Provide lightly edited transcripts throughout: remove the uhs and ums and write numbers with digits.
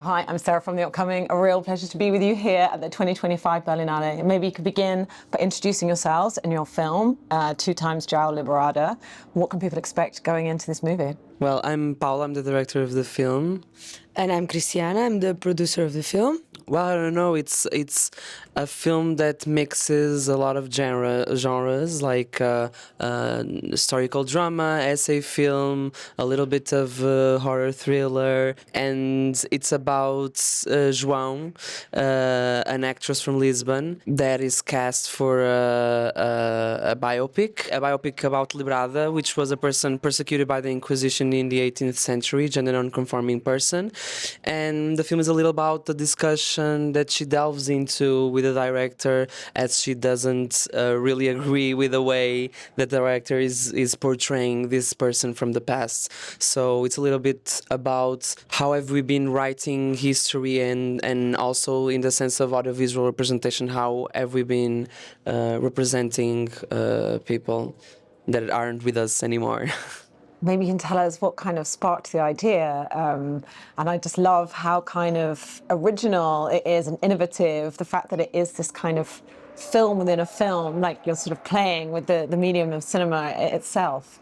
Hi, I'm Sarah from The Upcoming. A real pleasure to be with you here at the 2025 Berlinale. Maybe you could begin by introducing yourselves and your film, Two Times João Liberada. What can people expect going into this movie? Well, I'm Paula, I'm the director of the film. And I'm Cristiana, I'm the producer of the film. Well, I don't know, it's a film that mixes a lot of genres like historical drama, essay film, a little bit of horror thriller, and it's about João, an actress from Lisbon that is cast for a biopic about Liberada, which was a person persecuted by the Inquisition in the 18th century, gender non-conforming person. And the film is a little about the discussion that she delves into with the director, as she doesn't really agree with the way that the director is portraying this person from the past. So it's a little bit about how have we been writing history, and also in the sense of audiovisual representation, how have we been representing people that aren't with us anymore. Maybe you can tell us what kind of sparked the idea. And I just love how kind of original it is and innovative, the fact that it is this kind of film within a film, like you're sort of playing with the medium of cinema itself.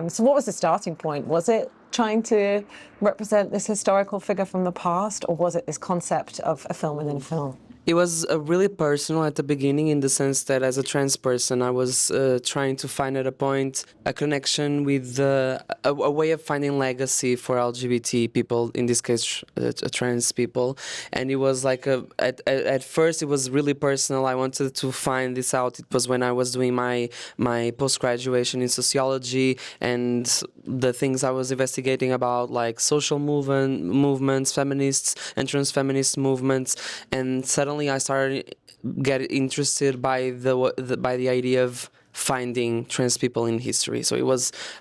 So what was the starting point? Was it trying to represent this historical figure from the past, or was it this concept of a film within a film? It was really personal at the beginning, in the sense that as a trans person, I was trying to find at a point a connection with a way of finding legacy for LGBT people, in this case trans people. And it was like at first it was really personal. I wanted to find this out. It was when I was doing my post-graduation in sociology, and the things I was investigating about, like social movements, feminists and trans feminist movements, and suddenly I started getting interested by the idea of finding trans people in history. So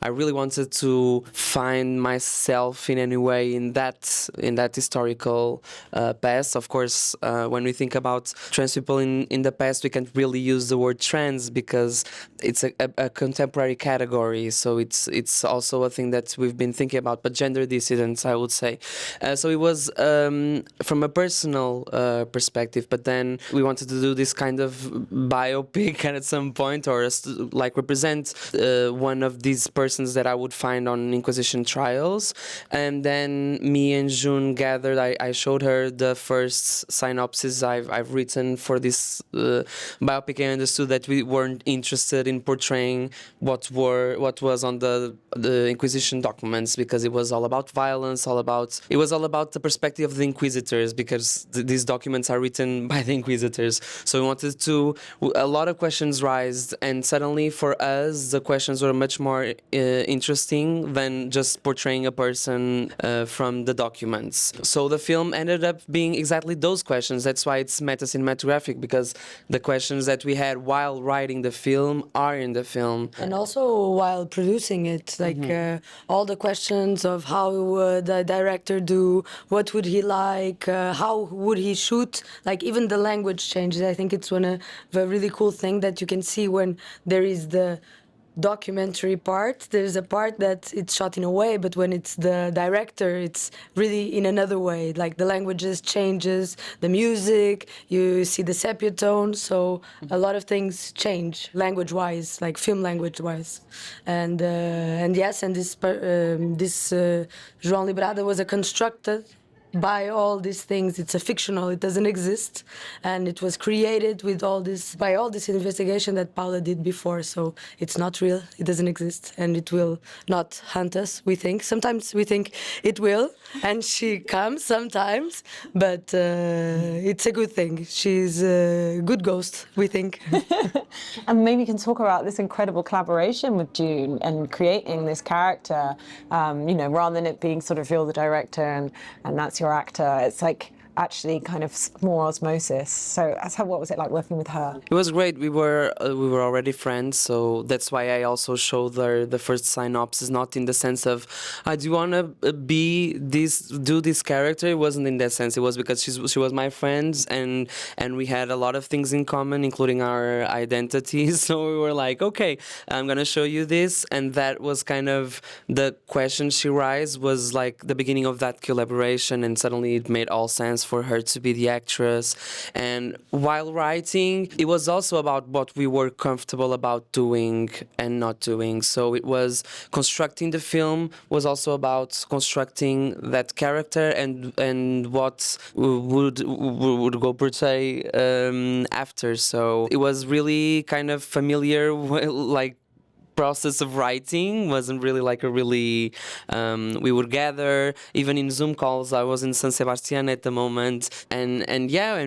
I really wanted to find myself in any way in that historical past. Of course, when we think about trans people in the past, we can't really use the word trans because it's a contemporary category. So it's also a thing that we've been thinking about, but gender dissidents, I would say. So it was from a personal perspective, but then we wanted to do this kind of biopic at some point, or like represent one of these persons that I would find on Inquisition trials. And then me and June gathered. I showed her the first synopsis I've written for this biopic. I understood that we weren't interested in portraying what was on the Inquisition documents, because it was all about violence, it was all about the perspective of the Inquisitors, because these documents are written by the Inquisitors. So we wanted to, a lot of questions raised, and suddenly for us the questions were much more interesting than just portraying a person from the documents. So the film ended up being exactly those questions. That's why it's meta-cinematographic, because the questions that we had while writing the film are in the film. And also while producing it, like all the questions of how would the director do, what would he like, how would he shoot, like even the language changes. I think it's one of the really cool thing that you can see when there is the documentary part. There's a part that it's shot in a way, but when it's the director, it's really in another way. Like the languages changes, the music, you see the sepia tone, so a lot of things change language-wise, like film language-wise. And yes, and this João Liberada was a constructed by all these things. It's a fictional, it doesn't exist, and it was created with by all this investigation that Paula did before. So it's not real, it doesn't exist, and it will not hunt us, we think. Sometimes we think it will, and she comes sometimes, but it's a good thing. She's a good ghost, we think. And maybe you can talk about this incredible collaboration with June and creating this character, rather than it being sort of you're the director and that's your actor. It's like actually kind of more osmosis. So what was it like working with her? It was great. We were already friends, so that's why I also showed her the first synopsis, not in the sense of I do want to do this character. It wasn't in that sense. It was because she was my friend, and we had a lot of things in common, including our identities. So we were like, okay, I'm gonna show you this, and that was kind of the question she raised was like the beginning of that collaboration, and suddenly it made all sense for her to be the actress. And while writing, it was also about what we were comfortable about doing and not doing. So it was constructing the film was also about constructing that character and what would go portray after. So it was really kind of familiar, like process of writing wasn't really like a really we would gather even in Zoom calls. I was in San Sebastian at the moment, and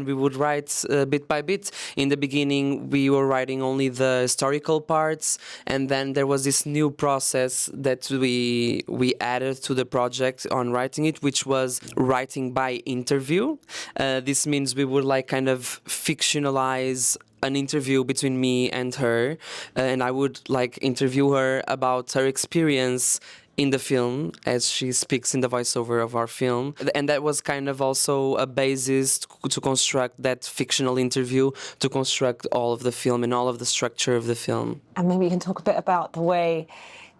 we would write bit by bit. In the beginning we were writing only the historical parts, and then there was this new process that we added to the project on writing it, which was writing by interview. This means we would like kind of fictionalize an interview between me and her, and I would like interview her about her experience in the film as she speaks in the voiceover of our film. And that was kind of also a basis to construct that fictional interview, to construct all of the film and all of the structure of the film. And maybe you can talk a bit about the way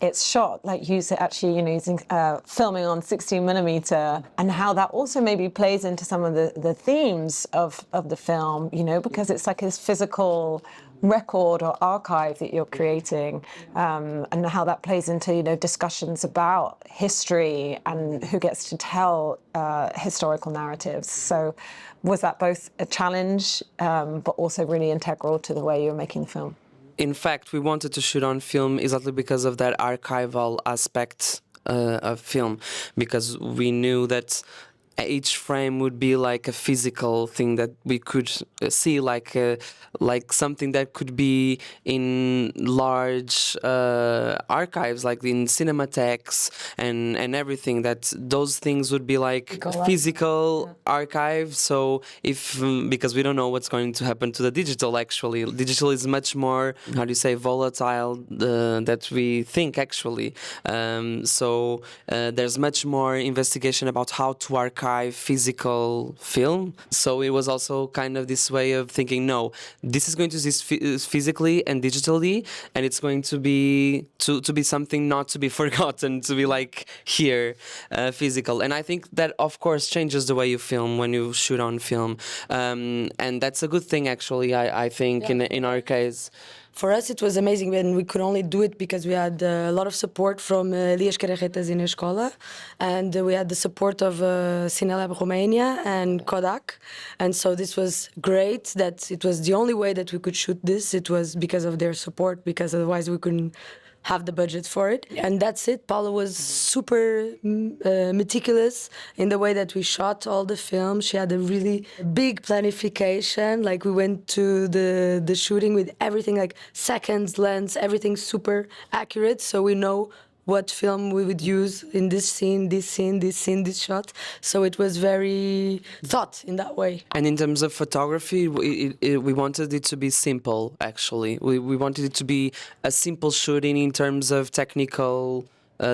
it's shot, like you said, actually, using filming on 16mm, and how that also maybe plays into some of the themes of the film, because it's like this physical record or archive that you're creating, and how that plays into, discussions about history and who gets to tell historical narratives. So was that both a challenge, but also really integral to the way you're making the film? In fact, we wanted to shoot on film exactly because of that archival aspect of film, because we knew that each frame would be like a physical thing that we could see, like something that could be in large archives, like in cinematheques and everything. That those things would be like physical archives. So because we don't know what's going to happen to the digital. Actually, digital is much more, how do you say, volatile that we think actually. So there's much more investigation about how to archive physical film. So it was also kind of this way of thinking, no, this is going to exist physically and digitally, and it's going to be something not to be forgotten, to be like here, physical. And I think that of course changes the way you film when you shoot on film, and that's a good thing actually. I think in our case. For us, it was amazing, and we could only do it because we had a lot of support from Elias Carretas in Escola, and we had the support of Cinelab Romania and Kodak. And so this was great that it was the only way that we could shoot this. It was because of their support, because otherwise we couldn't have the budget for it. And that's it. Paula was super meticulous in the way that we shot all the film. She had a really big planification. Like we went to the shooting with everything like seconds, lens, everything super accurate. So we know what film we would use in this scene, this scene, this scene, this shot. So it was very thought in that way. And in terms of photography, we wanted it to be simple, actually. We wanted it to be a simple shooting in terms of technical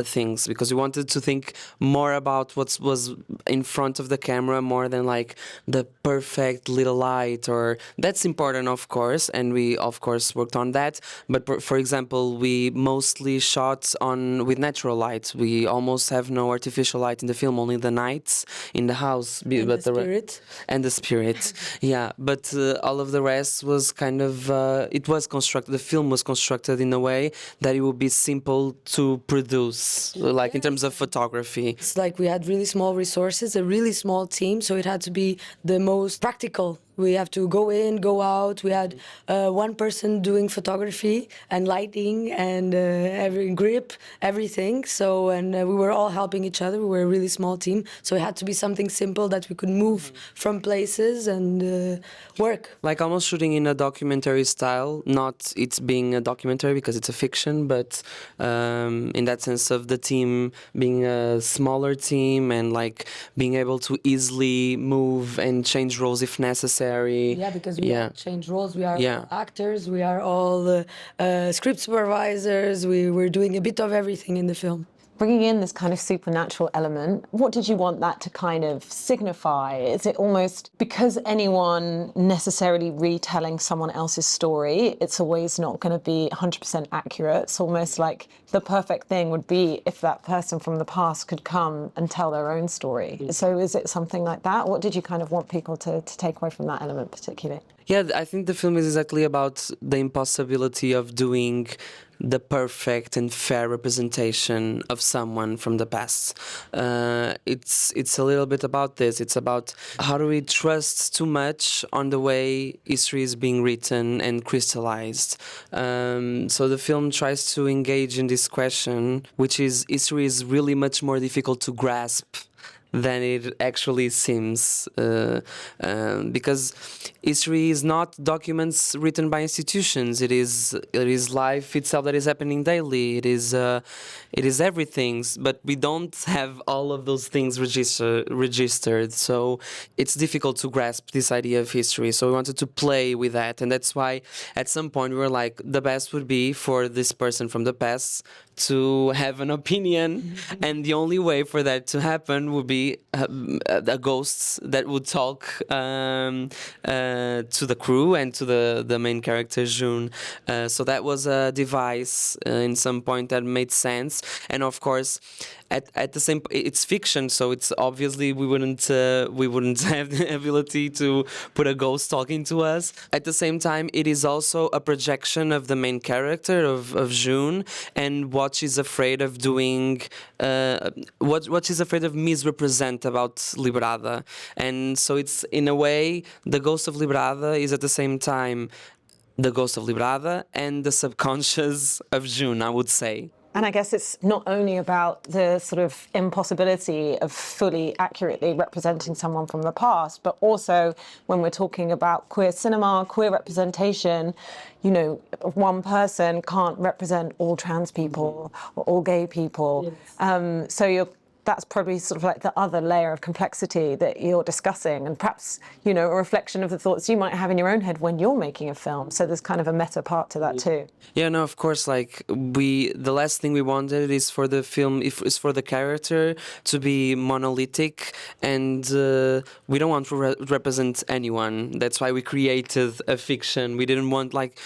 things, because we wanted to think more about what was in front of the camera more than like the perfect little light, or that's important of course, and we of course worked on that. But for example, we mostly shot with natural light. We almost have no artificial light in the film, only the nights in the house, and the spirit. And the spirit. Yeah, but all of the rest was kind of it was constructed. The film was constructed in a way that it would be simple to produce. Like in terms of photography. It's like we had really small resources, a really small team, so it had to be the most practical We have to go in, go out. We had one person doing photography and lighting and every grip, everything. So, and we were all helping each other. We were a really small team. So it had to be something simple that we could move from places and work. Like almost shooting in a documentary style, not it's being a documentary because it's a fiction, but in that sense of the team being a smaller team and like being able to easily move and change roles if necessary. Yeah, because we all change roles. We are all actors. We are all script supervisors. We were doing a bit of everything in the film. Bringing in this kind of supernatural element, what did you want that to kind of signify? Is it almost because anyone necessarily retelling someone else's story, it's always not going to be 100% accurate? It's almost like the perfect thing would be if that person from the past could come and tell their own story. So is it something like that? What did you kind of want people to take away from that element particularly? Yeah, I think the film is exactly about the impossibility of doing the perfect and fair representation of someone from the past. It's a little bit about this. It's about how do we trust too much on the way history is being written and crystallized. So the film tries to engage in this question, which is history is really much more difficult to grasp than it actually seems, because history is not documents written by institutions. It is life itself that is happening daily. It is everything, but we don't have all of those things registered. So it's difficult to grasp this idea of history. So we wanted to play with that, and that's why at some point we were like, the best would be for this person from the past to have an opinion, and the only way for that to happen would be the ghosts that would talk to the crew and to the main character June. So that was a device in some point that made sense, and of course at the same it's fiction, so it's obviously we wouldn't have the ability to put a ghost talking to us. At the same time, it is also a projection of the main character of June and what she's afraid of doing, what she's afraid of misrepresent about Liberada. And so it's in a way the ghost of Liberada is at the same time the ghost of Liberada and the subconscious of June, I would say. And I guess it's not only about the sort of impossibility of fully accurately representing someone from the past, but also when we're talking about queer cinema, queer representation, you know, one person can't represent all trans people or all gay people. Yes. So that's probably sort of like the other layer of complexity that you're discussing, and perhaps, you know, a reflection of the thoughts you might have in your own head when you're making a film. So there's kind of a meta part to that too. Yeah, no, of course, like the last thing we wanted is for the film, is for the character to be monolithic, and we don't want to represent anyone. That's why we created a fiction. We didn't want, like,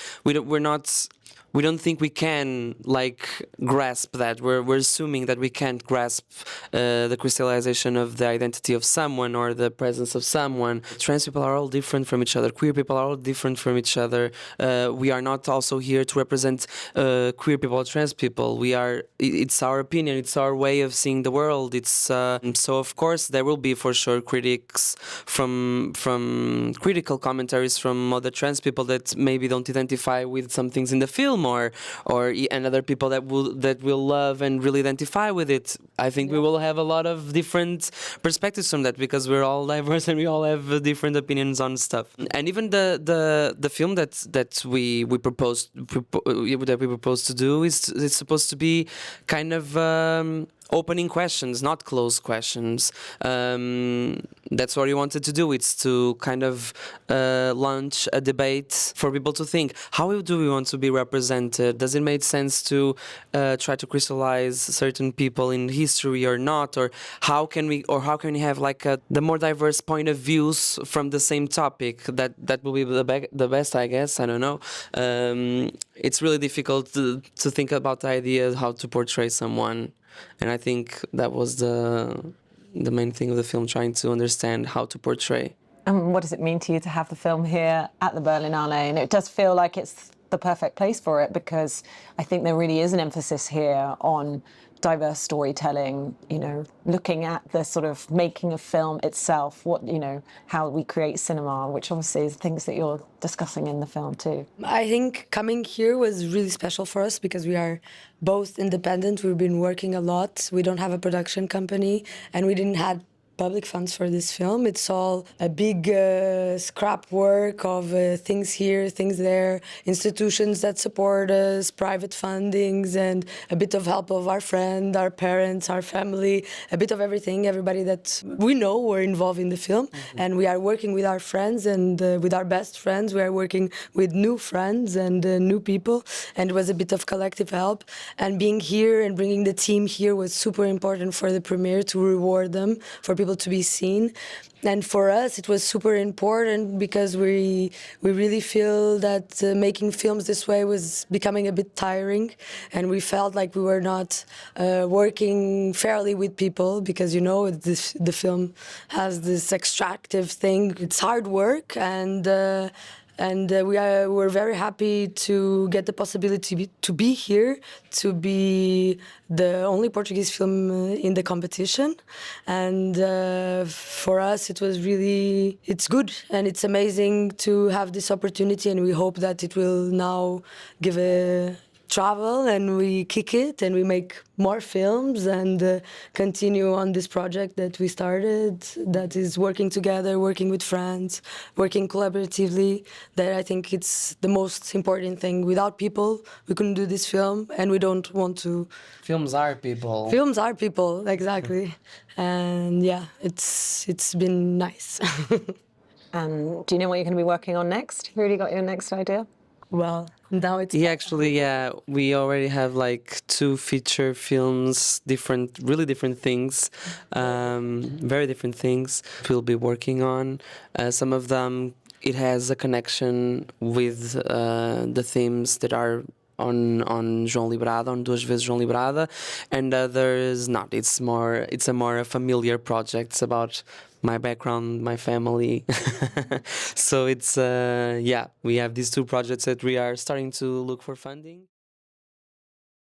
we don't think we can like grasp that. We're assuming that we can't grasp the crystallization of the identity of someone or the presence of someone. Trans people are all different from each other. Queer people are all different from each other. We are not also here to represent queer people or trans people. It's our opinion. It's our way of seeing the world. It's so of course there will be for sure critics from critical commentaries from other trans people that maybe don't identify with some things in the film. And other people that will love and really identify with it. I think we will have a lot of different perspectives from that because we're all diverse and we all have different opinions on stuff. And even the film that we proposed to do is supposed to be kind of opening questions, not closed questions. That's what we wanted to do. It's to kind of launch a debate for people to think, how do we want to be represented? Does it make sense to try to crystallize certain people in history or not? Or how can we have like the more diverse point of views from the same topic? That will be the best, I guess. I don't know. It's really difficult to think about the idea of how to portray someone. And I think that was the main thing of the film, trying to understand how to portray. And what does it mean to you to have the film here at the Berlinale? And it does feel like it's the perfect place for it, because I think there really is an emphasis here on diverse storytelling, looking at the sort of making a film itself, how we create cinema, which obviously is things that you're discussing in the film too. I think coming here was really special for us because we are both independent. We've been working a lot. We don't have a production company, and we didn't have public funds for this film. It's all a big scrap work of things here, things there, institutions that support us, private fundings, and a bit of help of our friend, our parents, our family, a bit of everything, everybody that we know were involved in the film. And we are working with our friends and with our best friends. We are working with new friends and new people, and it was a bit of collective help. And being here and bringing the team here was super important for the premiere to reward them, for people to be seen. And for us, it was super important because we really feel that making films this way was becoming a bit tiring, and we felt like we were not working fairly with people because the film has this extractive thing. It's hard work, and we're very happy to get the possibility to be here, to be the only Portuguese film in the competition. And for us, it's good and it's amazing to have this opportunity, and we hope that it will now give a travel and we kick it and we make more films and continue on this project that we started, that is working together, working with friends, working collaboratively. That I think it's the most important thing. Without people, we couldn't do this film, and we don't want to. Films are people. Films are people, exactly. And yeah, it's been nice. Do you know what you're going to be working on next? Have you already got your next idea? Well, now it's... Yeah, we already have like 2 feature films, really different things, very different things we'll be working on. Some of them, it has a connection with the themes that are on João Liberada, on Duas Vezes João Liberada, and others not. It's a more familiar project. It's about my background, my family. So it's we have these 2 projects that we are starting to look for funding.